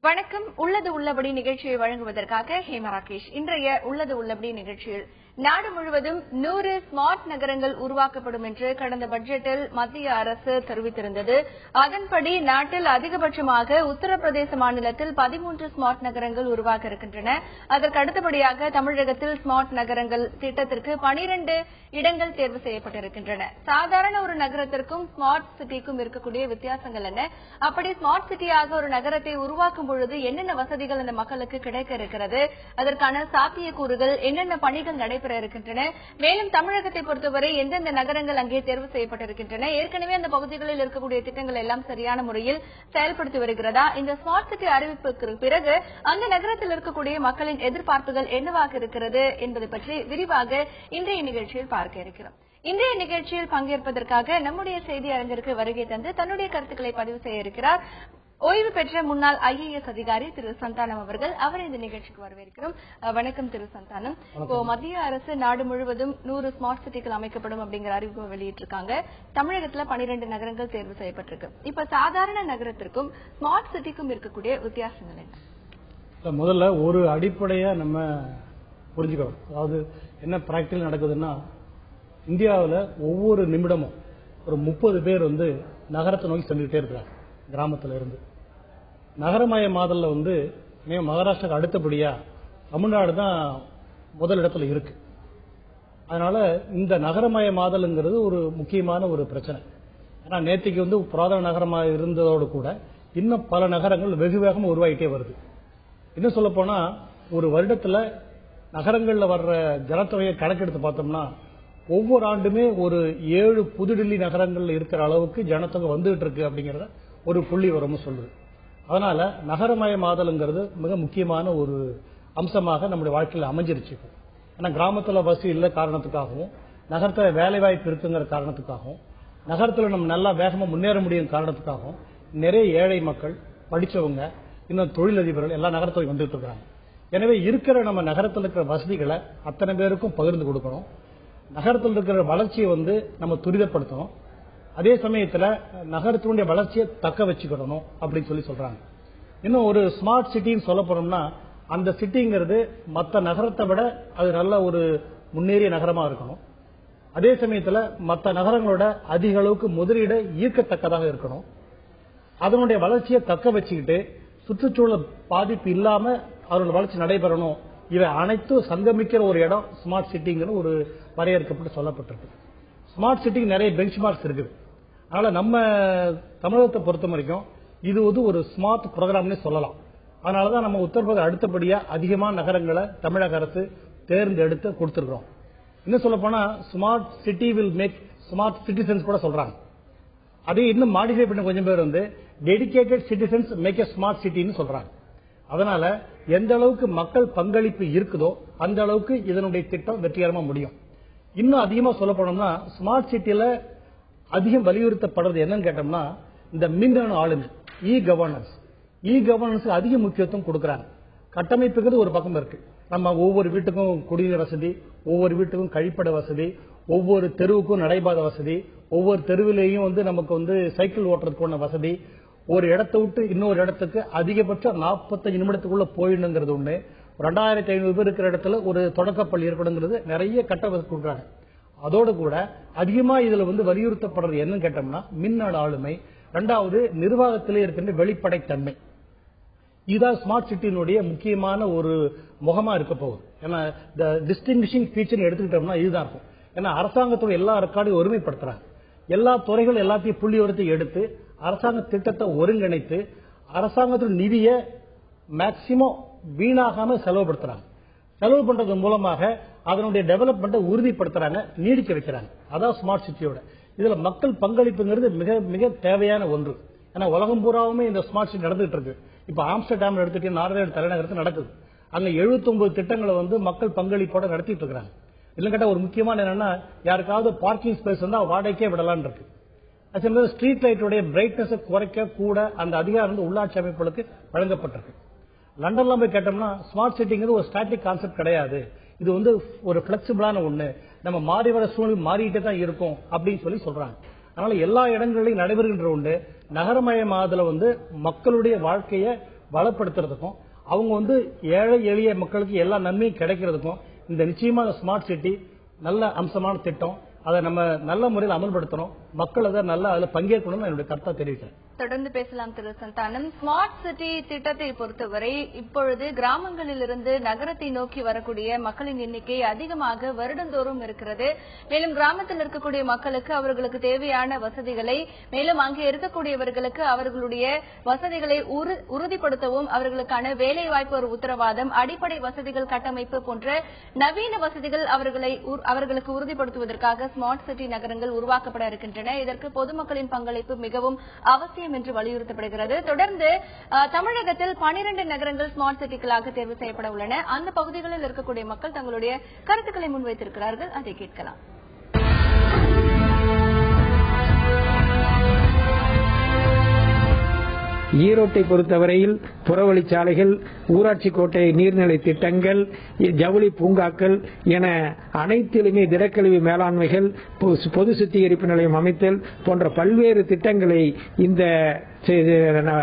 வணக்கம். உள்ளது உள்ளபடி நிகழ்ச்சியை வழங்குவதற்காக ஹேமா ராகேஷ். இன்றைய உள்ளது உள்ளபடி நிகழ்ச்சியில் நாடு முழுவதும் 100 ஸ்மார்ட் நகரங்கள் உருவாக்கப்படும் என்று கடந்த பட்ஜெட்டில் மத்திய அரசு தெரிவித்திருந்தது. அதன்படி நாட்டில் அதிகபட்சமாக உத்தரப்பிரதேச மாநிலத்தில் 13 ஸ்மார்ட் நகரங்கள் உருவாக இருக்கின்றன. அதற்கு அடுத்தபடியாக தமிழகத்தில் ஸ்மார்ட் நகரங்கள் திட்டத்திற்கு 12 இடங்கள் தேர்வு செய்யப்பட்டிருக்கின்றன. சாதாரண ஒரு நகரத்திற்கும் ஸ்மார்ட் சிட்டிக்கும் இருக்கக்கூடிய வித்தியாசங்கள் என்ன? அப்படி ஸ்மார்ட் சிட்டியாக ஒரு நகரத்தை உருவாக்கும் பொழுது என்னென்ன வசதிகள் அந்த மக்களுக்கு கிடைக்க இருக்கிறது? அதற்கான சாத்தியக்கூறுகள் என்னென்ன பணிகள் நடைபெற இருக்கின்றன? மேலும் தமிழகத்தை பொறுத்தவரை எந்தெந்த நகரங்கள் அங்கே தேர்வு செய்யப்பட்டிருக்கின்றன? ஏற்கனவே அந்த பகுதிகளில் இருக்கக்கூடிய திட்டங்கள் எல்லாம் சரியான முறையில் செயல்படுத்தி வருகிறதா? இந்த ஸ்மார்ட் சிட்டி அறிவிப்புக்கு பிறகு அந்த நகரத்தில் இருக்கக்கூடிய மக்களின் எதிர்பார்ப்புகள் என்னவாக இருக்கிறது என்பதை பற்றி விரிவாக இன்றைய நிகழ்ச்சியில் பார்க்க இருக்கிறோம். இன்றைய நிகழ்ச்சியில் பங்கேற்பதற்காக நம்முடைய செய்தி அரங்கிற்கு வருகை தந்து தன்னுடைய கருத்துக்களை பதிவு செய்ய இருக்கிறார் ஓய்வு பெற்ற முன்னாள் IAS அதிகாரி திரு சந்தானம் அவர்கள். அவர் இந்த நிகழ்ச்சிக்கு வரவேற்கிறோம். வணக்கம் திரு சந்தானம். இப்போ மத்திய அரசு நாடு முழுவதும் 100 ஸ்மார்ட் சிட்டிகள் அமைக்கப்படும் அப்படிங்கிற அறிவிப்பை வெளியிட்டிருக்காங்க. தமிழகத்துல 12 நகரங்கள் தேர்வு செய்யப்பட்டிருக்கு. இப்ப சாதாரண நகரத்திற்கும் ஸ்மார்ட் சிட்டிக்கும் இருக்கக்கூடிய வித்தியாசங்கள் என்ன? முதல்ல ஒரு அடிப்படையா நம்ம புரிஞ்சுக்கணும். அதாவது என்ன பிராக்டிகல் நடக்குதுன்னா, இந்தியாவில் ஒவ்வொரு நிமிடமும் ஒரு 30 பேர் நகரத்தை நோக்கி சென்றுகிட்டே இருக்கிறாங்க. கிராமத்துல இருந்து நகரமயமாதல்ல மகாராஷ்டிராக்கு அடுத்தபடியா தமிழ்நாடு தான் முதல் இடத்துல இருக்கு. அதனால இந்த நகரமயமாதல்ங்கிறது ஒரு முக்கியமான ஒரு பிரச்சனை. ஏன்னா நேற்றுக்கு புராதன நகரமாக இருந்ததோடு கூட இன்னும் பல நகரங்கள் வெகு வேகமாக உருவாகிட்டே வருது. இன்னும் சொல்ல போனா ஒரு வருடத்துல நகரங்கள்ல வர்ற ஜனத்தொகையை கணக்கெடுத்து பார்த்தோம்னா ஒவ்வொரு ஆண்டுமே ஒரு 7 புதுடில்லி நகரங்கள்ல இருக்கிற அளவுக்கு ஜனத்தொகை வந்துகிட்டு இருக்கு அப்படிங்கறத ஒரு புள்ளி விவரமும் சொல்லுது. அதனால நகரமயமாதல்ங்கிறது மிக முக்கியமான ஒரு அம்சமாக நம்முடைய வாழ்க்கையில் அமைஞ்சிருச்சு. ஏன்னா கிராமத்துல வசதி இல்லை காரணத்துக்காகவும், நகரத்துல வேலை வாய்ப்பு இருக்குங்கிற காரணத்துக்காகவும், நகரத்துல நம்ம நல்லா வேகமா முன்னேற முடியும் காரணத்துக்காகவும் நிறைய ஏழை மக்கள், படிச்சவங்க, இன்னும் தொழிலதிபர்கள் எல்லா நகரத்துக்கு வந்துட்டு இருக்காங்க. எனவே இருக்கிற நம்ம நகரத்தில் இருக்கிற வசதிகளை அத்தனை பேருக்கும் பகிர்ந்து கொடுக்கணும். நகரத்தில் இருக்கிற வளர்ச்சியை நம்ம துரிதப்படுத்தணும். அதே சமயத்தில் நகரத்தினுடைய வளர்ச்சியை தக்க வச்சுக்கிடணும் அப்படின்னு சொல்றாங்க. இன்னும் ஒரு ஸ்மார்ட் சிட்டின்னு சொல்ல போனோம்னா அந்த சிட்டிங்கிறது மற்ற நகரத்தை விட அது நல்ல ஒரு முன்னேறிய நகரமா இருக்கணும். அதே சமயத்தில் மற்ற நகரங்களோட அதிக அளவுக்கு முதலீடை ஈர்க்கத்தக்கதாக இருக்கணும். அதனுடைய வளர்ச்சியை தக்க வச்சுக்கிட்டு சுற்றுச்சூழல் பாதிப்பு இல்லாம அவரோட வளர்ச்சி நடைபெறணும். இவை அனைத்தும் சங்கமிக்கிற ஒரு இடம் ஸ்மார்ட் சிட்டிங்கிற ஒரு வரையறுக்கப்பட்டு சொல்லப்பட்டிருக்கு. ஸ்மார்ட் சிட்டிக்கு நிறைய பெஞ்ச் மார்க்ஸ் இருக்குது. அதனால நம்ம தமிழகத்தை பொறுத்த வரைக்கும் இது ஒரு ஸ்மார்ட் ப்ரோக்ராம்னே சொல்லலாம். அதனாலதான் நம்ம உத்தரப்பிரதேச அடுத்தபடியா அதிகமான நகரங்களை தமிழக அரசு தேர்ந்தெடுத்து கொடுத்திருக்கிறோம். இன்னும் சொல்ல போனா smart city will make smart citizens கூட சொல்றாங்க. அதே இன்னும் மாடிஃபை பண்ண கொஞ்சம் பேர் dedicated citizens make a smart சிட்டின்னு சொல்றாங்க. அதனால எந்த அளவுக்கு மக்கள் பங்களிப்பு இருக்குதோ அந்த அளவுக்கு இதனுடைய திட்டம் வெற்றிகரமா முடியும். இன்னும் அதிகமா சொல்ல போனோம்னா ஸ்மார்ட் சிட்டியில அதிகம் வலியுறுத்தப்படுறது என்னன்னு கேட்டோம்னா இந்த மின்னணு ஆளுமை, இ கவர்னன்ஸ் அதிக முக்கியத்துவம் கொடுக்கறாங்க. கட்டமைப்புங்கிறது ஒரு பக்கம் இருக்கு. நம்ம ஒவ்வொரு வீட்டுக்கும் குடிநீர் வசதி, ஒவ்வொரு வீட்டுக்கும் கழிப்பட வசதி, ஒவ்வொரு தெருவுக்கும் நடைபாதை வசதி, ஒவ்வொரு தெருவிலையும் நமக்கு சைக்கிள் ஓட்டுறதுக்கான வசதி, ஒரு இடத்தை விட்டு இன்னொரு இடத்துக்கு அதிகபட்சம் 45 நிமிடத்துக்குள்ள போயிடணுங்கிறது ஒண்ணு. 2500 பேர் இருக்கிற இடத்துல ஒரு தொடக்கப்பள்ளி இருக்கணுங்கிறது நிறைய கட்ட வசதி கொடுக்குறாங்க. அதோடு கூட அதிகமா இதுல வலியுறுத்தப்படுறது என்னன்னு கேட்டோம்னா மின்னணு ஆளுமை, இரண்டாவது நிர்வாகத்திலே இருக்கின்ற வெளிப்படைத்தன்மை. இதுதான் ஸ்மார்ட் சிட்டியினுடைய முக்கியமான ஒரு முகமா இருக்க போகுது. ஏன்னா இந்த டிஸ்டிங்விஷிங் ஃபீச்சர் எடுத்துக்கிட்டோம்னா இதுதான் இருக்கும். ஏன்னா அரசாங்கத்தோட எல்லா ரெக்கார்டையும் ஒருமைப்படுத்துறாங்க. எல்லா துறைகள் எல்லாத்தையும் புள்ளி உரத்தை எடுத்து அரசாங்க திட்டத்தை ஒருங்கிணைத்து அரசாங்கத்தோட நிதியை மேக்சிமம் வீணாகாம செலவுபடுத்துறாங்க. செலவு பண்றது மூலமாக அதனுடைய டெவலப்மெண்ட்டை உறுதிப்படுத்துறாங்க, நீடிக்க வைக்கிறாங்க. அதான் ஸ்மார்ட் சிட்டியோட இதுல மக்கள் பங்களிப்புங்கிறது மிக மிக தேவையான ஒன்று. ஏன்னா உலகம் பூராவுமே இந்த ஸ்மார்ட் சிட்டி நடந்துட்டு இருக்கு. இப்ப ஆம்ஸ்டர்டாம் எடுத்துட்டு நார்வே தலைநகரத்தில் நடக்குது. அங்க 79 திட்டங்களை மக்கள் பங்களிப்போட நடத்திட்டு இருக்காங்க. இல்ல கேட்டா ஒரு முக்கியமான என்னன்னா யாருக்காவது பார்க்கிங் ஸ்பேஸ் வாடகைக்கே விடலான் இருக்கு. ஸ்ட்ரீட் லைட்டுடைய பிரைட்னஸ் குறைக்க கூட அந்த அதிகாரம் உள்ளாட்சி அமைப்புகளுக்கு வழங்கப்பட்டிருக்கு. லண்டன்ல போய் கேட்டோம்னா ஸ்மார்ட் சிட்டிங்கிறது ஒரு ஸ்டாட்டிக் கான்செப்ட் கிடையாது. இது ஒரு பிளெக்சிபிளான ஒண்ணு. நம்ம மாறி வர சூழ்நிலை மாறிட்டே தான் இருக்கும் அப்படின்னு சொல்றாங்க. அதனால எல்லா இடங்களிலும் நடைபெறுகின்ற ஒன்று நகரமயமாதல மக்களுடைய வாழ்க்கையை பலப்படுத்துறதுக்கும் அவங்க வந்து ஏழை எளிய மக்களுக்கு எல்லா நன்மையும் கிடைக்கிறதுக்கும் இந்த நிச்சயமா ஸ்மார்ட் சிட்டி நல்ல அம்சமான திட்டம். அதை நம்ம நல்ல முறையில் அமல்படுத்தணும். மக்கள் அதை நல்லா அதுல பங்கேற்கணும்னு என்னுடைய கருத்தா தெரிவிக்கிறேன். தொடர்ந்து பேசலாம் திரு சந்தானம். ஸ்மார்ட் சிட்டி திட்டத்தை பொறுத்தவரை இப்பொழுது கிராமங்களிலிருந்து நகரத்தை நோக்கி வரக்கூடிய மக்களின் எண்ணிக்கை அதிகமாக வருடந்தோறும் இருக்கிறது. மேலும் கிராமத்தில் இருக்கக்கூடிய மக்களுக்கு அவர்களுக்கு தேவையான வசதிகளை, மேலும் அங்கே இருக்கக்கூடியவர்களுக்கு அவர்களுடைய வசதிகளை உறுதிப்படுத்தவும், அவர்களுக்கான வேலைவாய்ப்பு ஒரு உத்தரவாதம், அடிப்படை வசதிகள் கட்டமைப்பு போன்ற நவீன வசதிகள் அவர்களுக்கு உறுதிப்படுத்துவதற்காக ஸ்மார்ட் சிட்டி நகரங்கள் உருவாக்கப்பட இருக்கின்றன. இதற்கு பொதுமக்களின் பங்களிப்பு மிகவும் அவசியம் என்று வலியுறுத்தப்படுகிறது. தொடர்ந்து தமிழகத்தில் 12 நகரங்கள் ஸ்மார்ட் சிட்டிகளாக தேர்வு செய்யப்பட உள்ளன. அந்த பகுதிகளில் இருக்கக்கூடிய மக்கள் தங்களுடைய கருத்துக்களை முன்வைத்திருக்கிறார்கள். அதை கேட்கலாம். ஈரோட்டை பொறுத்தவரையில் புறவழிச்சாலைகள், ஊராட்சி கோட்டை நீர்நிலை திட்டங்கள், ஜவுளி பூங்காக்கள் என அனைத்திலுமே திடக்கழிவு மேலாண்மைகள், பொது சுத்திகரிப்பு நிலையம் அமைத்தல் போன்ற பல்வேறு திட்டங்களை இந்த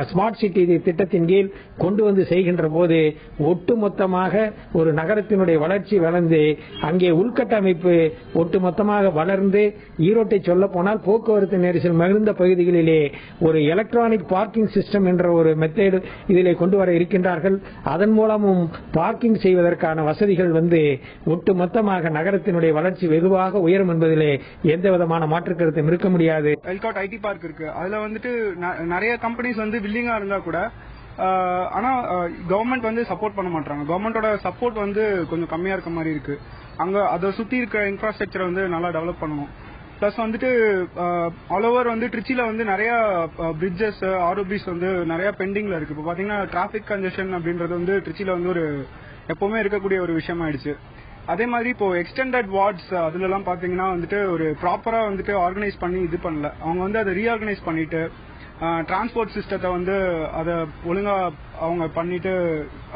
ஸ்மார்ட் சிட்டி திட்டத்தின் கீழ் கொண்டு வந்து செய்கின்ற போது ஒட்டுமொத்தமாக ஒரு நகரத்தினுடைய வளர்ச்சி வளர்ந்து அங்கே உள்கட்டமைப்பு ஒட்டுமொத்தமாக வளர்ந்து ஈரோட்டை சொல்ல போனால் போக்குவரத்து நெரிசல் மிகுந்த பகுதிகளிலே ஒரு எலக்ட்ரானிக் பார்க்கிங் சிஸ்டம் என்ற ஒரு மெத்தேடு இதிலே கொண்டு வர இருக்கின்றார்கள். அதன் மூலமும் பார்க்கிங் செய்வதற்கான வசதிகள் வந்து ஒட்டுமொத்தமாக நகரத்தினுடைய வளர்ச்சி வெகுவாக உயரும் என்பதிலே எந்த விதமான மாற்று கருத்தும் இருக்க முடியாது. எல்காட் ஐடி பார்க் இருக்கு. அதுல வந்துட்டு நிறைய கம்பெனிஸ் வந்து வில்லிங்கா இருந்தா கூட ஆனா கவர்மெண்ட் வந்து சப்போர்ட் பண்ண மாட்டாங்க. கவர்மெண்டோட சப்போர்ட் வந்து கொஞ்சம் கம்மியா இருக்க மாதிரி இருக்கு. அங்க அதை சுத்தி இருக்கிற இன்ஃப்ராஸ்ட்ரக்சர் வந்து நல்லா டெவலப் பண்ணணும். பிளஸ் வந்துட்டு ஆல் ஓவர் வந்து ட்ரிச்சில வந்து நிறைய பிரிட்ஜஸ், ஆர்ஓபிஸ் வந்து நிறைய பெண்டிங்ல இருக்கு. இப்போ பாத்தீங்கன்னா டிராபிக் கன்ஜெஷன் அப்படின்றது வந்து ட்ரிச்சில வந்து ஒரு எப்பவுமே இருக்கக்கூடிய ஒரு விஷயம் ஆயிடுச்சு. அதே மாதிரி இப்போ எக்ஸ்டெண்டட் வார்ட்ஸ் அதுல எல்லாம் பாத்தீங்கன்னா வந்துட்டு ஒரு ப்ராப்பரா வந்துட்டு ஆர்கனைஸ் பண்ணி இது பண்ணல. அவங்க வந்து அதை ரீஆர்கனைஸ் பண்ணிட்டு டிரான்ஸ்போர்ட் சிஸ்டத்தை வந்து அதை ஒழுங்கா அவங்க பண்ணிட்டு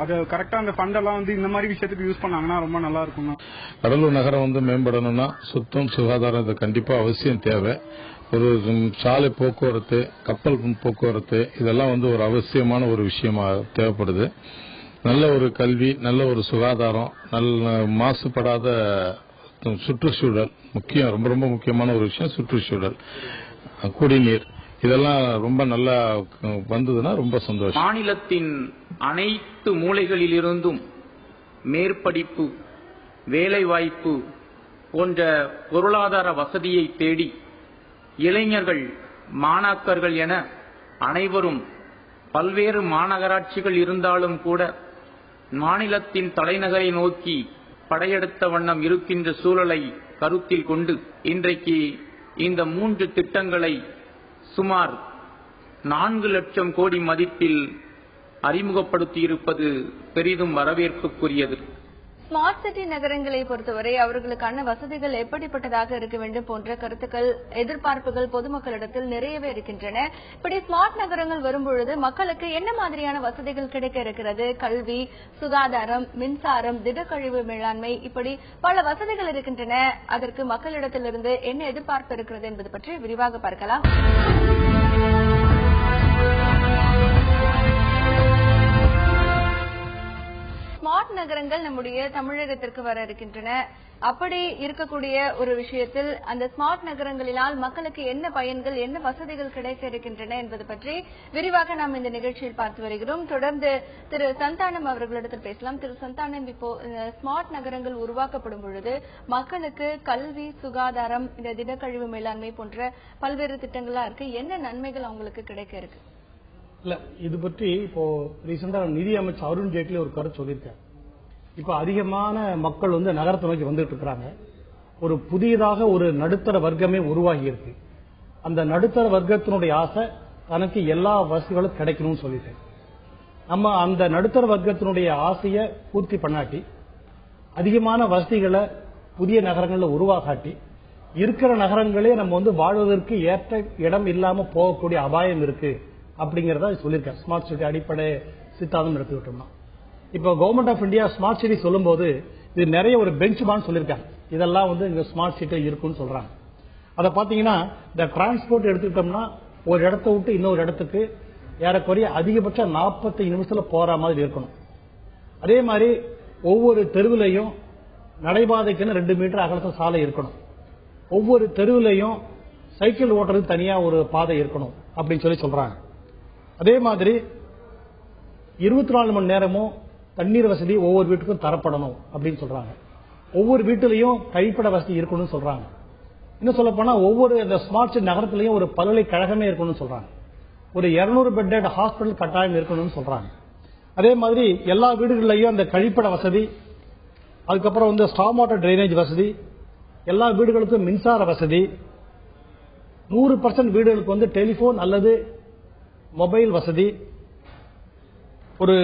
அதை கரெக்டா அந்த ஃபண்டெல்லாம் வந்து இந்த மாதிரி விஷயத்துக்கு யூஸ் பண்ணாங்கன்னா ரொம்ப நல்லா இருக்கும். கடலூர் நகரம் வந்து மேம்படணும்னா சுத்தம், சுகாதாரம் இது கண்டிப்பா அவசியம் தேவை. ஒரு சாலை போக்குவரத்து, கப்பல் போக்குவரத்து இதெல்லாம் வந்து ஒரு அவசியமான ஒரு விஷயமா தேவைப்படுது. நல்ல ஒரு கல்வி, நல்ல ஒரு சுகாதாரம், நல்ல மாசுபடாத சுற்றுச்சூழல் முக்கியம். ரொம்ப ரொம்ப முக்கியமான ஒரு விஷயம் சுற்றுச்சூழல், குடிநீர் இதெல்லாம் ரொம்ப நல்லா வந்ததுன்னா ரொம்ப சந்தோஷம். மாநிலத்தின் அனைத்து மூலைகளிலிருந்தும் மேற்படிப்பு, வேலைவாய்ப்பு போன்ற பொருளாதார வசதியை தேடி இளைஞர்கள், மாணாக்கர்கள் என அனைவரும் பல்வேறு மாநகராட்சிகள் இருந்தாலும் கூட மாநிலத்தின் தலைநகரை நோக்கி படையெடுத்த வண்ணம் இருக்கின்ற சூழலை கருத்தில் கொண்டு இன்றைக்கு இந்த 3 திட்டங்களை சுமார் 4 லட்சம் கோடி மதிப்பில் அறிமுகப்படுத்தியிருப்பது பெரிதும் வரவேற்புக்குரியது. ஸ்மார்ட் சிட்டி நகரங்களை பொறுத்தவரை அவர்களுக்கான வசதிகள் எப்படிப்பட்டதாக இருக்க வேண்டும் போன்ற கருத்துக்கள், எதிர்பார்ப்புகள் பொதுமக்களிடத்தில் நிறையவே இருக்கின்றன. இப்படி ஸ்மார்ட் நகரங்கள் வரும்பொழுது மக்களுக்கு என்ன மாதிரியான வசதிகள் கிடைக்க இருக்கிறது? கல்வி, சுகாதாரம், மின்சாரம், திடக்கழிவு மேலாண்மை, இப்படி பல வசதிகள் இருக்கின்றன. அதற்கு மக்களிடத்திலிருந்து என்ன எதிர்பார்ப்பு இருக்கிறது என்பது பற்றி விரிவாக பார்க்கலாம். ஸ்மார்ட் நகரங்கள் நம்முடைய தமிழகத்திற்கு வர இருக்கின்றன. அப்படி இருக்கக்கூடிய ஒரு விஷயத்தில் அந்த ஸ்மார்ட் நகரங்களினால் மக்களுக்கு என்ன பயன்கள், என்ன வசதிகள் கிடைக்க இருக்கின்றன என்பது பற்றி விரிவாக நாம் இந்த நிகழ்ச்சியில் பார்த்து வருகிறோம். தொடர்ந்து திரு சந்தானம் அவர்களிடத்தில் பேசலாம். திரு சந்தானம், இப்போ ஸ்மார்ட் நகரங்கள் உருவாக்கப்படும் பொழுது மக்களுக்கு கல்வி, சுகாதாரம், இந்த திடக்கழிவு மேலாண்மை போன்ற பல்வேறு திட்டங்களா இருக்கு. என்ன நன்மைகள் அவங்களுக்கு கிடைக்க இருக்கு? இல்ல, இது பற்றி இப்போ ரீசெண்டா நிதி அமைச்சர் அருண் ஜேட்லி ஒரு கருத்து சொல்லியிருக்காரு. இப்ப அதிகமான மக்கள் வந்து நகரத்தை நோக்கி வந்துட்டு இருக்காங்க. ஒரு புதியதாக ஒரு நடுத்தர வர்க்கமே உருவாகி இருக்கு. அந்த நடுத்தர வர்க்கத்தினுடைய ஆசை தனக்கு எல்லா வசதிகளும் கிடைக்கணும்னு சொல்லிட்டு நம்ம அந்த நடுத்தர வர்க்கத்தினுடைய ஆசையை பூர்த்தி பண்ணாட்டி, அதிகமான வசதிகளை புதிய நகரங்கள்ல உருவாகாட்டி, இருக்கிற நகரங்களே நம்ம வந்து வாழ்வதற்கு ஏற்ற இடம் இல்லாம போகக்கூடிய அபாயம் இருக்கு அப்படிங்கறத சொல்லியிருக்காரு. ஸ்மார்ட் சிட்டி அடிப்படை சித்தாந்தம் எடுத்துக்கிட்டோம்னா, இப்போ government of India smart city சொல்லும் போது இது நிறைய ஒரு பெஞ்ச் மார்க் சொல்லியிருக்காங்க. இதெல்லாம் வந்து இங்க ஸ்மார்ட் சிட்டி இருக்குன்னு சொல்றாங்க. அதை பாத்தீங்கன்னா இந்த டிரான்ஸ்போர்ட் எடுத்துக்கிட்டோம்னா ஒரு இடத்தை விட்டு இன்னொரு இடத்துக்கு ஏறக்குறைய அதிகபட்சம் 45 நிமிஷத்துல போற மாதிரி இருக்கணும். அதே மாதிரி ஒவ்வொரு தெருவிலையும் நடைபாதைக்குன்னு 2 மீட்டர் அகலத்த சாலை இருக்கணும். ஒவ்வொரு தெருவிலையும் சைக்கிள் ஓட்டுறதுக்கு தனியா ஒரு பாதை இருக்கணும் அப்படின்னு சொல்றாங்க. அதே மாதிரி 24 மணி நேரமும் தண்ணீர் வசதி ஒவ்வொரு வீட்டுக்கும் தரப்படணும் அப்படின்னு சொல்றாங்க. ஒவ்வொரு வீட்டிலையும் கழிப்பிட வசதி இருக்கணும்னு சொல்றாங்க. இன்னும் சொல்ல போனா ஒவ்வொரு ஸ்மார்ட் சிட்டி நகரத்திலையும் ஒரு பல்கலைக்கழகமே இருக்கணும்னு சொல்றாங்க. ஒரு 200 பெட்டட் ஹாஸ்பிட்டல் கட்டாயம் இருக்கணும்னு சொல்றாங்க. அதே மாதிரி எல்லா வீடுகளிலையும் அந்த கழிப்பிட வசதி, அதுக்கப்புறம் ஸ்டாம் வாட்டர் டிரைனேஜ் வசதி, எல்லா வீடுகளுக்கும் மின்சார வசதி, 100% வீடுகளுக்கு டெலிபோன் அல்லது மொபைல் வசதி, ஒரு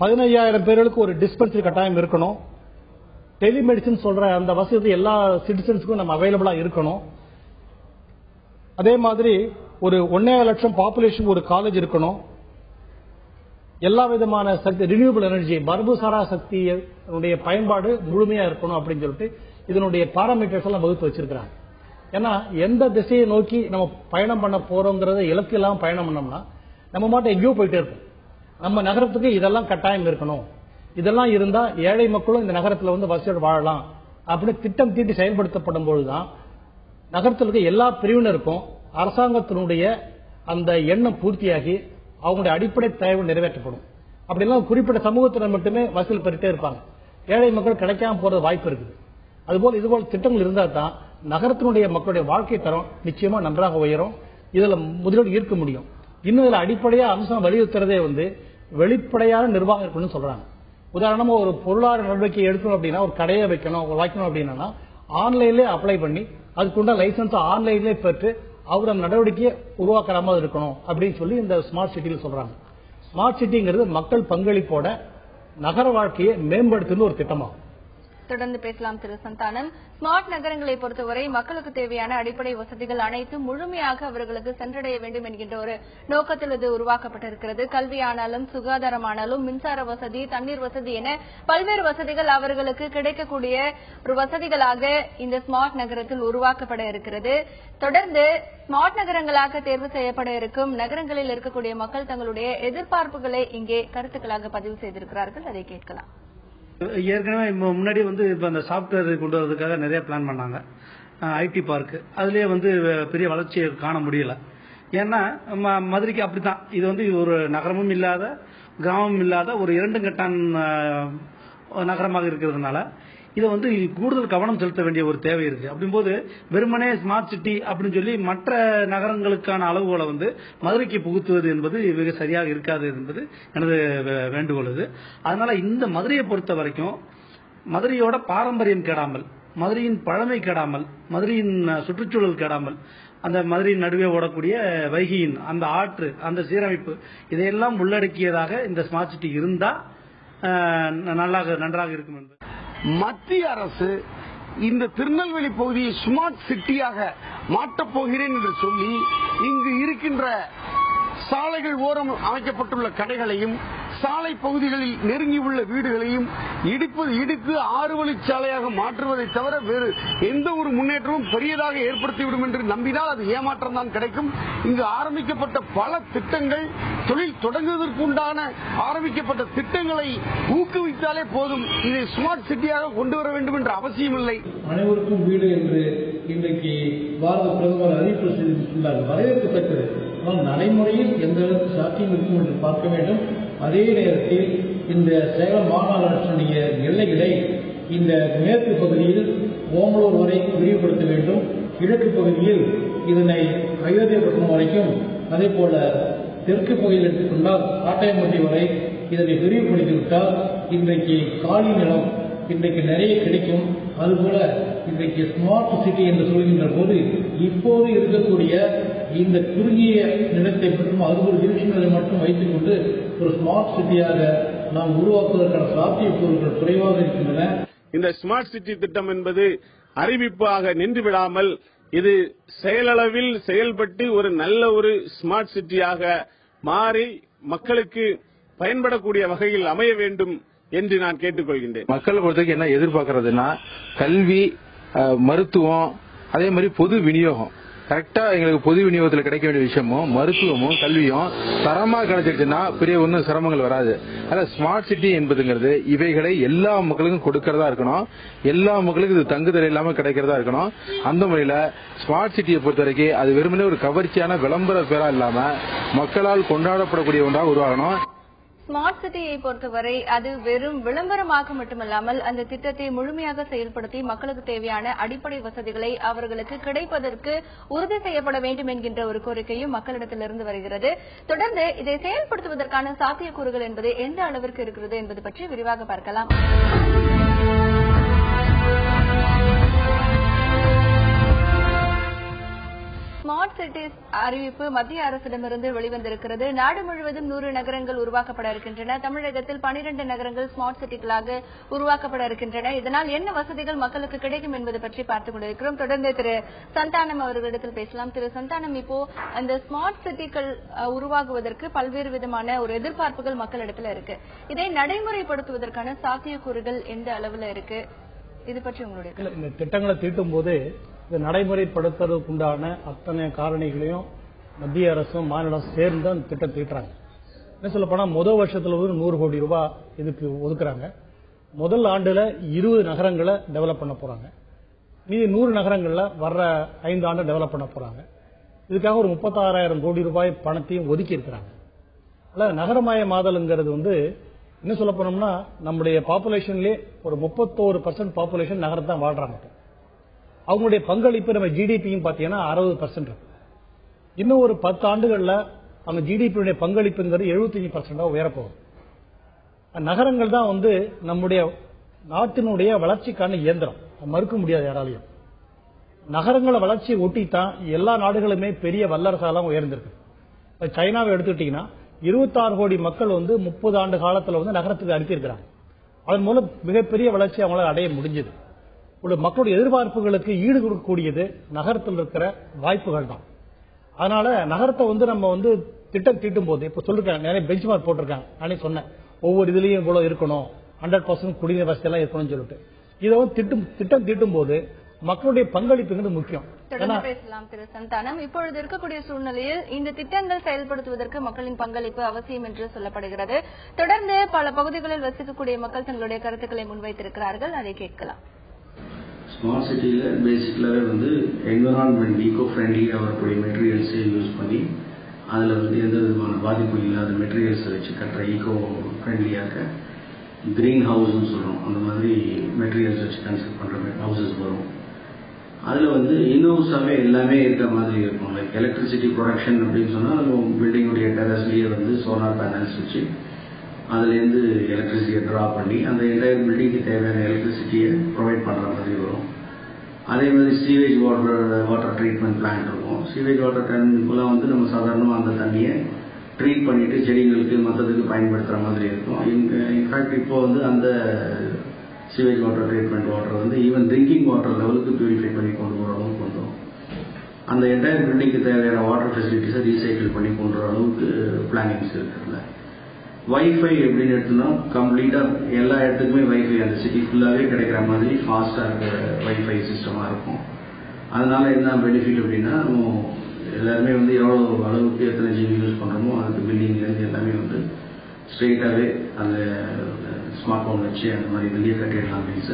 15,000 பேர்களுக்கு ஒரு டிஸ்பென்சரி கட்டாயம் இருக்கணும். டெலிமெடிசின் சொல்ற அந்த வசதி எல்லா சிட்டிசன்ஸுக்கும் நம்ம அவைலபிளா இருக்கணும். அதே மாதிரி ஒரு 1.5 லட்சம் பாப்புலேஷன் ஒரு காலேஜ் இருக்கணும். எல்லா விதமான சக்தி, ரினியூவபிள் எனர்ஜி, மரபுசாரா சக்தியுடைய பயன்பாடு முழுமையா இருக்கணும் அப்படின்னு சொல்லிட்டு இதனுடைய பாராமீட்டர்ஸ் எல்லாம் வகுத்து வச்சிருக்கிறாங்க. ஏன்னா எந்த திசையை நோக்கி நம்ம பயணம் பண்ண போறோங்கிறத இலக்கு இல்லாம பயணம் பண்ணோம்னா நம்ம மட்டும் எங்கேயோ போயிட்டே இருக்கும். நம்ம நகரத்துக்கு இதெல்லாம் கட்டாயம் இருக்கணும், இதெல்லாம் இருந்தா ஏழை மக்களும் இந்த நகரத்தில் வசதியோடு வாழலாம் அப்படின்னு திட்டம் தீட்டி செயல்படுத்தப்படும் போதுதான் நகரத்தில் இருக்க எல்லா பிரிவினருக்கும் அரசாங்கத்தினுடைய அந்த எண்ணம் பூர்த்தியாகி அவங்களுடைய அடிப்படை தேவை நிறைவேற்றப்படும். அப்படிலாம் குறிப்பிட்ட சமூகத்தினர் மட்டுமே வசூல் பெற்றுட்டே இருப்பாங்க. ஏழை மக்கள் கிடைக்காம போறது வாய்ப்பு இருக்குது. அதுபோல் இதுபோல் திட்டங்கள் இருந்தால் தான் நகரத்தினுடைய மக்களுடைய வாழ்க்கை தரம் நிச்சயமா நன்றாக உயரும். இதுல முதலீடு ஈர்க்க முடியும். இன்னும் இதுல அடிப்படையா அம்சம் வலியுறுத்துறதே வெளிப்படையான நிர்வாகம் இருக்கணும்னு சொல்றாங்க. உதாரணமா ஒரு பொருளாதார நடவடிக்கை எடுக்கணும் அப்படின்னா, ஒரு கடையை வைக்கணும் அப்படின்னா ஆன்லைன்லேயே அப்ளை பண்ணி அதுக்குண்ட லைசன்ஸ் ஆன்லைன்லேயே பெற்று அவர் நடவடிக்கையை உருவாக்குற மாதிரி இருக்கணும் அப்படின்னு சொல்லி இந்த ஸ்மார்ட் சிட்டியில் சொல்றாங்க. ஸ்மார்ட் சிட்டிங்கிறது மக்கள் பங்களிப்போட நகர வாழ்க்கையை மேம்படுத்துன்னு ஒரு திட்டமாகும். தொடர்ந்து பேசலாம் திரு சந்தானம். ஸ்மார்ட் நகரங்களை பொறுத்தவரை மக்களுக்கு தேவையான அடிப்படை வசதிகள் அனைத்தும் முழுமையாக அவர்களுக்கு சென்றடைய வேண்டும் என்கின்ற ஒரு நோக்கத்தில் இது உருவாக்கப்பட்டிருக்கிறது. கல்வியானாலும், சுகாதாரமானாலும், மின்சார வசதி, தண்ணீர் வசதி என பல்வேறு வசதிகள் அவர்களுக்கு கிடைக்கக்கூடிய ஒரு வசதிகளாக இந்த ஸ்மார்ட் நகரத்தில் உருவாக்கப்பட இருக்கிறது. தொடர்ந்து ஸ்மார்ட் நகரங்களாக தேர்வு செய்யப்பட இருக்கும் நகரங்களில் இருக்கக்கூடிய மக்கள் தங்களுடைய எதிர்பார்ப்புகளை இங்கே கருத்துக்களாக பதிவு செய்திருக்கிறார்கள். அதை கேட்கலாம். ஏற்கனவே முன்னாடி இப்ப அந்த சாப்ட்வேர் கொண்டு வரதுக்காக நிறைய பிளான் பண்ணாங்க. ஐடி பார்க் அதுலயே பெரிய வளர்ச்சியை காண முடியல. ஏன்னா மதுரைக்கு அப்படித்தான். இது ஒரு நகரமும் இல்லாத, கிராமமும் இல்லாத ஒரு 2 கட்டான் நகரமாக இருக்கிறதுனால இதை கூடுதல் கவனம் செலுத்த வேண்டிய ஒரு தேவை இருக்கு. அப்படிங்கும்போது வெறுமனே ஸ்மார்ட் சிட்டி அப்படின்னு சொல்லி மற்ற நகரங்களுக்கான அளவுகளை மதுரைக்கு புகுத்துவது என்பது மிக சரியாக இருக்காது என்பது எனது வேண்டுகோள். அதனால இந்த மதுரையை பொறுத்த வரைக்கும் மதுரையோட பாரம்பரியம் கெடாமல், மதுரையின் பழமை கெடாமல், மதுரையின் சுற்றுச்சூழல் கெடாமல், அந்த மதுரையின் நடுவே ஓடக்கூடிய வைகையின் அந்த ஆற்று, அந்த சீரமைப்பு, இதையெல்லாம் உள்ளடக்கியதாக இந்த ஸ்மார்ட் சிட்டி இருந்தா நன்றாக இருக்கும் என்பது. மத்திய அரசு இந்த திருநெல்வேலி பகுதியை ஸ்மார்ட் சிட்டியாக மாற்றப் போகிறேன் என்று சொல்லி இங்கு இருக்கின்ற சாலைகள் ஓரம் அமைக்கப்பட்டுள்ள கடைகளையும், சாலை பகுதிகளில் நெருங்கியுள்ள வீடுகளையும் இடித்து 6 வழிச்சாலையாக மாற்றுவதை தவிர வேறு எந்த ஒரு முன்னேற்றமும் பெரியதாக ஏற்படுத்திவிடும் என்று நம்பினால் அது ஏமாற்றம் தான் கிடைக்கும். இங்கு ஆரம்பிக்கப்பட்ட பல திட்டங்கள், தொழில் தொடங்குவதற்கு உண்டான ஆரம்பிக்கப்பட்ட திட்டங்களை ஊக்குவித்தாலே போதும். இதை ஸ்மார்ட் சிட்டியாக கொண்டு வர வேண்டும் என்ற அவசியம் இல்லை. அனைவருக்கும் வீடு என்று இன்றைக்கு பாரத பிரதமர் அறிவிப்பு செய்திருக்கிறார். வரவேற்கத்தக்கது. ஆனால் நடைமுறையில் எந்த அளவுக்கு சாத்தியம் இருக்கும் என்று பார்க்க வேண்டும். அதே நேரத்தில் இந்த சேலம் மாநகராட்சியினுடைய எல்லைகளை இந்த மேற்கு பகுதியில் ஓமலூர் வரை விரிவுபடுத்த வேண்டும். கிழக்கு பகுதியில் இதனை அயோத்தியாபட்டினம் வரைக்கும், அதே போல தெற்கு பகுதியில் எடுத்துக்கொண்டால் காட்டாயம்பட்டி வரை இதனை விரிவுபடுத்திவிட்டால் இன்றைக்கு காலி நிலம் இன்றைக்கு நிறைய கிடைக்கும். அதுபோல இன்றைக்கு ஸ்மார்ட் சிட்டி என்று சொல்கின்ற போது இப்போது இருக்கக்கூடிய இந்த குறுகிய நிலத்தை மட்டும் 60 டிவிஷன்களை மட்டும் வைத்துக் கொண்டு ஒரு ஸ்மார்ட் சிட்டியாக நாம் உருவாக்குவதற்கான சாத்தியக்கூறுகள் குறைவாக இருக்கின்றன. இந்த ஸ்மார்ட் சிட்டி திட்டம் என்பது அறிவிப்பாக நின்று விடாமல் இது செயலளவில் செயல்பட்டு ஒரு நல்ல ஒரு ஸ்மார்ட் சிட்டியாக மாறி மக்களுக்கு பயன்படக்கூடிய வகையில் அமைய வேண்டும் என்று நான் கேட்டுக்கொள்கின்றேன். மக்களை பொறுத்தவரைக்கும் என்ன எதிர்பார்க்கறதுன்னா, கல்வி, மருத்துவம், அதே மாதிரி பொது விநியோகம், கரெக்டா எங்களுக்கு பொது விநியோகத்தில் கிடைக்க வேண்டிய விஷயமும் மருத்துவமும் கல்வியும் தரமா கிடைச்சிருச்சுன்னா பெரிய ஒன்றும் சிரமங்கள் வராது. அதாவது ஸ்மார்ட் சிட்டி என்பதுங்கிறது இவைகளை எல்லா மக்களுக்கும் கொடுக்கறதா இருக்கணும், எல்லா மக்களுக்கும் இது தங்குதல் இல்லாம கிடைக்கிறதா இருக்கணும். அந்த முறையில ஸ்மார்ட் சிட்டியை பொறுத்த வரைக்கும் அது வெறுமனே ஒரு கவர்ச்சியான விளம்பர பேரா இல்லாம மக்களால் கொண்டாடப்படக்கூடிய ஒன்றாக உருவாகணும். ஸ்மார்ட் சிட்டியை பொறுத்தவரை அது வெறும் விளம்பரமாக மட்டுமல்லாமல் அந்த திட்டத்தை முழுமையாக செயல்படுத்தி மக்களுக்கு தேவையான அடிப்படை வசதிகளை அவர்களுக்கு கிடைப்பதற்கு உறுதி செய்யப்பட வேண்டும் என்கின்ற ஒரு கோரிக்கையும் மக்களிடத்திலிருந்து வருகிறது. தொடர்ந்து இதை செயல்படுத்துவதற்கான சாத்தியக்கூறுகள் என்பது எந்த அளவிற்கு இருக்கிறது என்பது பற்றி விரிவாக பார்க்கலாம். ஸ்மார்ட் சிட்டிஸ் அறிவிப்பு மத்திய அரசிடமிருந்து வெளிவந்திருக்கிறது. நாடு முழுவதும் 100 நகரங்கள் உருவாக்கப்பட இருக்கின்றன. தமிழகத்தில் 12 நகரங்கள் ஸ்மார்ட் சிட்டிகளாக உருவாக்கப்பட இருக்கின்றன. இதனால் என்ன வசதிகள் மக்களுக்கு கிடைக்கும் என்பது பற்றி பார்த்துக் கொண்டிருக்கிறோம். தொடர்ந்து திரு சந்தானம் அவர்களிடத்தில் பேசலாம். திரு சந்தானம், இப்போ அந்த ஸ்மார்ட் சிட்டிகள் உருவாகுவதற்கு பல்வேறு விதமான ஒரு எதிர்பார்ப்புகள் மக்களிடத்தில் இருக்கு. இதை நடைமுறைப்படுத்துவதற்கான சாத்தியக்கூறுகள் எந்த அளவில் இருக்கு? இது பற்றி உங்களுடைய இந்த திட்டங்களை தீட்டும் போது இதை நடைமுறைப்படுத்துறதுக்குண்டான அத்தனை காரணிகளையும் மத்திய அரசும் மாநில அரசும் சேர்ந்து அந்த திட்டம் தீட்டுறாங்க. என்ன சொல்ல போனா முதல் வருஷத்துல 100 கோடி ரூபாய் இதுக்கு ஒதுக்குறாங்க. முதல் ஆண்டுல 20 நகரங்களை டெவலப் பண்ண போறாங்க. மீதி 100 நகரங்கள்ல வர்ற 5 ஆண்டு டெவலப் பண்ண போறாங்க. இதுக்காக ஒரு 36,000 கோடி ரூபாய் பணத்தையும் ஒதுக்கி இருக்கிறாங்க. நகரமயமாதல்ங்கிறது என்ன சொல்ல போனோம்னா நம்முடைய பாப்புலேஷன்லேயே ஒரு 31% பாப்புலேஷன் நகரத்தான் வாழ்றாங்க. அவங்களுடைய பங்களிப்பு நம்ம ஜிடிபியும் பாத்தீங்கன்னா 60% இருக்கு. இன்னும் ஒரு 10 ஆண்டுகள்ல அவங்க ஜிடிபியுடைய பங்களிப்புங்கிறது 75% உயரப்போகும். நகரங்கள் தான் நம்முடைய நாட்டினுடைய வளர்ச்சிக்கான இயந்திரம், மறுக்க முடியாது யாராலையும். நகரங்களை வளர்ச்சியை ஒட்டித்தான் எல்லா நாடுகளுமே பெரிய வல்லரசாலாம் உயர்ந்திருக்கு. சைனாவை எடுத்துக்கிட்டீங்கன்னா 26 கோடி மக்கள் 30 ஆண்டு காலத்துல நகரத்துக்கு அனுப்பியிருக்கிறாங்க. அதன் மூலம் மிகப்பெரிய வளர்ச்சி அவங்களால அடைய முடிஞ்சது. மக்களுடைய எதிர்பார்ப்புகளுக்கு ஈடு கொடுக்கக்கூடியது நகரத்தில் இருக்கிற வாய்ப்புகள் தான். அதனால நகரத்தை நம்ம திட்டம் தீட்டும் போது இப்ப சொல்லிருக்காங்க, நிறைய பெஞ்ச் மார்க் போட்டிருக்காங்க. நானே சொன்னேன், ஒவ்வொரு இதுலயும் இவ்வளவு இருக்கணும், 100% குடிநீர் வசதி எல்லாம் இருக்கணும்னு சொல்லிட்டு இதை திட்டம் தீட்டும் போது மக்களுடைய பங்களிப்புங்கிறது முக்கியம். பேசலாம் திரு சந்தானம். இப்பொழுது இருக்கக்கூடிய சூழ்நிலையில் இந்த திட்டங்கள் செயல்படுத்துவதற்கு மக்களின் பங்களிப்பு அவசியம் என்று சொல்லப்படுகிறது. தொடர்ந்து பல பகுதிகளில் வசிக்கக்கூடிய மக்கள் தங்களுடைய கருத்துக்களை முன்வைத்திருக்கிறார்கள், அதை கேட்கலாம். ஸ்மார்ட் சிட்டியில பேசிக்கலாவே என்விரான்மெண்ட் ஈகோ ஃப்ரெண்ட்லியா வரக்கூடிய மெட்டீரியல்ஸை யூஸ் பண்ணி அதுல எந்த விதமான பாதிப்பு இல்லாத மெட்டீரியல்ஸை வச்சு கட்டுற ஈகோ ஃப்ரெண்ட்லியாக கிரீன் ஹவுஸ்ன்னு சொல்றோம். அந்த மாதிரி மெட்டீரியல்ஸ் வச்சு கன்ஸ்ட்ரக்ட் பண்ற ஹவுசஸ் வரும். அதுல இனோவ்ஸாவே எல்லாமே இருக்கிற மாதிரி இருக்கும். லைக் எலக்ட்ரிசிட்டி ப்ரொடக்ஷன் அப்படின்னு சொன்னா நம்ம பில்டிங்குடைய டெரஸ்லயே சோலார் பேனல்ஸ் வச்சு அதுலேருந்து எலக்ட்ரிசிட்டியை ட்ரா பண்ணி அந்த என்டையர் பில்டிங்க்கு தேவையான எலக்ட்ரிசிட்டியை ப்ரொவைட் பண்ணுற மாதிரி வரும். அதே மாதிரி சீவேஜ் வாட்டர் ட்ரீட்மெண்ட் பிளான்ட் இருக்கும். சீவேஜ் வாட்டர் ட்ரீட்மெண்ட்லாம் நம்ம சாதாரணமாக அந்த தண்ணியை ட்ரீட் பண்ணிட்டு செடிகளுக்கு மற்றதுக்கு பயன்படுத்துகிற மாதிரி இருக்கும். இன்ஃபேக்ட் இப்போ அந்த sewage water treatment water even drinking water லெவலுக்கு பியூரிஃபை பண்ணி கொண்டு போகிற அளவுக்கு வந்துடும். அந்த என்டையர் பில்டிங்க்கு தேவையான வாட்டர் ஃபெசிலிட்டிஸை ரீசைக்கிள் பண்ணி கொண்டு வர அளவுக்கு பிளானிங்ஸ் இருக்குதுல்ல. வைஃபை எப்படின்னு எடுத்தோம்னா கம்ப்ளீட்டா எல்லா இடத்துக்குமே வைஃபை அந்த சிட்டி ஃபுல்லாவே கிடைக்கிற மாதிரி ஃபாஸ்டா இருக்கிற வைஃபை சிஸ்டமா இருக்கும். அதனால என்ன பெனிஃபிட் அப்படின்னா எல்லாருமே எவ்வளவு அளவுக்கு எத்தனை ஜிபி யூஸ் பண்றோமோ அதுக்கு பில்லிங்ல இருந்து எல்லாமே ஸ்ட்ரெயிட்டாவே அந்த ஸ்மார்ட் போன் வச்சு அந்த மாதிரி வெளியே கட்டிடலாம் bills.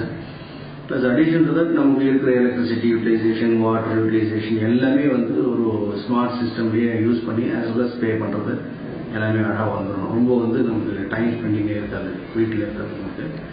Plus addition to that நமக்கு இருக்கிற எலக்ட்ரிசிட்டி யூட்டிலைசேஷன், வாட்டர் யூட்டிலைசேஷன் எல்லாமே ஒரு ஸ்மார்ட் சிஸ்டம்லயே யூஸ் பண்ணி ஆஸ் வெல் அஸ் பே பண்றது எல்லாமே அழகாக வந்துடும். ரொம்ப நமக்கு டைம் ஸ்பெண்டிங்கே இருக்காது வீட்டில் இருக்கிறதுக்கு.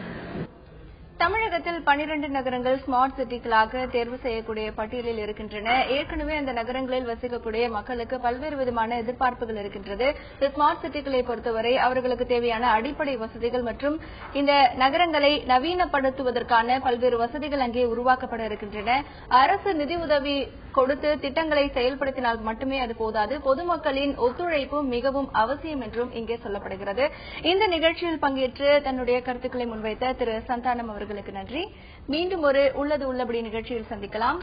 தமிழகத்தில் 12 நகரங்கள் ஸ்மார்ட் சிட்டிகளாக தேர்வு செய்யக்கூடிய பட்டியலில் இருக்கின்றன. ஏற்கனவே அந்த நகரங்களில் வசிக்கக்கூடிய மக்களுக்கு பல்வேறு விதமான எதிர்பார்ப்புகள் இருக்கின்றது. இந்த ஸ்மார்ட் சிட்டிகளை பொறுத்தவரை அவர்களுக்கு தேவையான அடிப்படை வசதிகள் மற்றும் இந்த நகரங்களை நவீனப்படுத்துவதற்கான பல்வேறு வசதிகள் அங்கே உருவாக்கப்பட இருக்கின்றன. அரசு நிதி உதவி கொடுத்து திட்டங்களை செயல்படுத்தினால் மட்டுமே அது போதாது, பொதுமக்களின் ஒத்துழைப்பு மிகவும் அவசியம் என்றும் இங்கே சொல்லப்படுகிறது. இந்த நிகழ்ச்சியில் பங்கேற்று தன்னுடைய கருத்துக்களை முன்வைத்த திரு சந்தானம் அவர்களுக்கு நன்றி. மீண்டும் ஒரு உள்ளது உள்ளபடி நிகழ்ச்சியில் சந்திக்கலாம்.